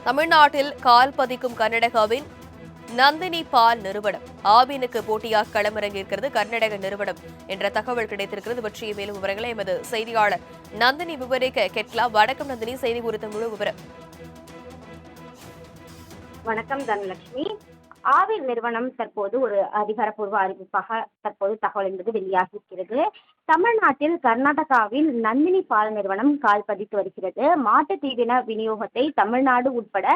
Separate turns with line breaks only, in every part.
தமிழ்நாட்டில் கால் பதிக்கும் கர்நாடகாவின் நந்தினி பால் நிறுவனம் ஆவினுக்கு போட்டியாக களமிறங்கியிருக்கிறது. கர்நாடக நிறுவனம் என்ற தகவல் கிடைத்திருக்கிறது. பற்றிய மேலும் விவரங்களை எமது செய்தியாளர் நந்தினி விவரிக்க கேட்கலாம். வணக்கம் நந்தினி, செய்தி குறித்த முழு விவரம்.
வணக்கம் தனலட்சுமி. ஆவின் நிறுவனம் தற்போது ஒரு அதிகாரப்பூர்வ அறிவிப்பாக தற்போது தகவல் என்பது வெளியாகி இருக்கிறது. தமிழ்நாட்டில் கர்நாடகாவில் நந்தினி பால் நிறுவனம் கால் பதித்து வருகிறது. மாட்டு தீவன விநியோகத்தை தமிழ்நாடு உட்பட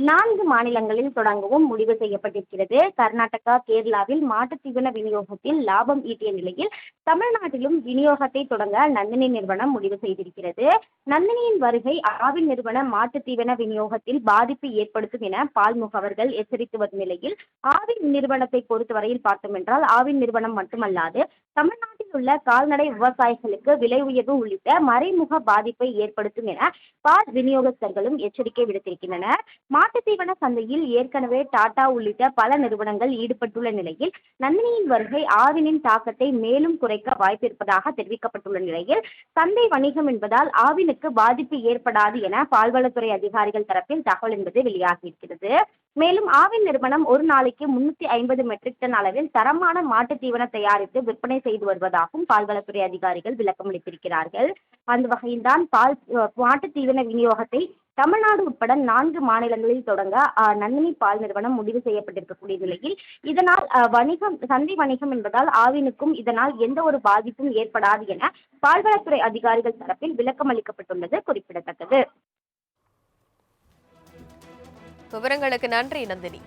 4 மாநிலங்களில் தொடங்கவும் முடிவு செய்யப்பட்டிருக்கிறது. கர்நாடகா, கேரளாவில் மாட்டு தீவன விநியோகத்தில் லாபம் ஈட்டிய நிலையில் தமிழ்நாட்டிலும் விநியோகத்தை தொடங்க நந்தினி நிறுவனம் முடிவு செய்திருக்கிறது. நந்தினியின் வருகை ஆவின் நிறுவன மாட்டு தீவன விநியோகத்தில் பாதிப்பு ஏற்படுத்தும் என பால் முகவர்கள் எச்சரித்து வரும் நிலையில் ஆவின் நிறுவனத்தை பொறுத்தவரையில் பார்த்தோம் என்றால் ஆவின் நிறுவனம் மட்டுமல்லாது தமிழ்நாட்டில் உள்ள கால்நடை விவசாயிகளுக்கு விலை உயர்வு உள்ளிட்ட மறைமுக பாதிப்பை ஏற்படுத்தும் என பால் விநியோகஸ்தர்களும் எச்சரிக்கை விடுத்திருக்கின்றனர். மாட்டு தீவன சந்தையில் ஏற்கனவே டாடா உள்ளிட்ட பல நிறுவனங்கள் ஈடுபட்டுள்ள நிலையில் நந்தினியின் வருகை ஆவினின் தாக்கத்தை மேலும் குறைக்க வாய்ப்பிருப்பதாக தெரிவிக்கப்பட்டுள்ள நிலையில் சந்தை வணிகம் என்பதால் ஆவினுக்கு பாதிப்பு ஏற்படாது என பால்வளத்துறை அதிகாரிகள் தரப்பில் தகவல் என்பது வெளியாகியிருக்கிறது. மேலும் ஆவின் நிறுவனம் ஒரு நாளைக்கு 350 மெட்ரிக் டன் அளவில் தரமான மாட்டு தீவன தயாரித்து விற்பனை செய்து வருவதாகவும் பால்வளத்துறை அதிகாரிகள் விளக்கம் அளித்திருக்கிறார்கள். அந்த வகையில்தான் மாட்டு தீவன விநியோகத்தை தமிழ்நாடு உட்பட 4 மாநிலங்களில் தொடங்க நந்தினி பால் நிறுவனம் முடிவு செய்யப்பட்டிருக்கக்கூடிய நிலையில் இதனால் சந்தை வணிகம் என்பதால் ஆவினுக்கும் இதனால் எந்த ஒரு பாதிப்பும் ஏற்படாது என பால்வளத்துறை அதிகாரிகள் தரப்பில் விளக்கம் அளிக்கப்பட்டுள்ளது குறிப்பிடத்தக்கது.
விவரங்களுக்கு நன்றி நந்தினி.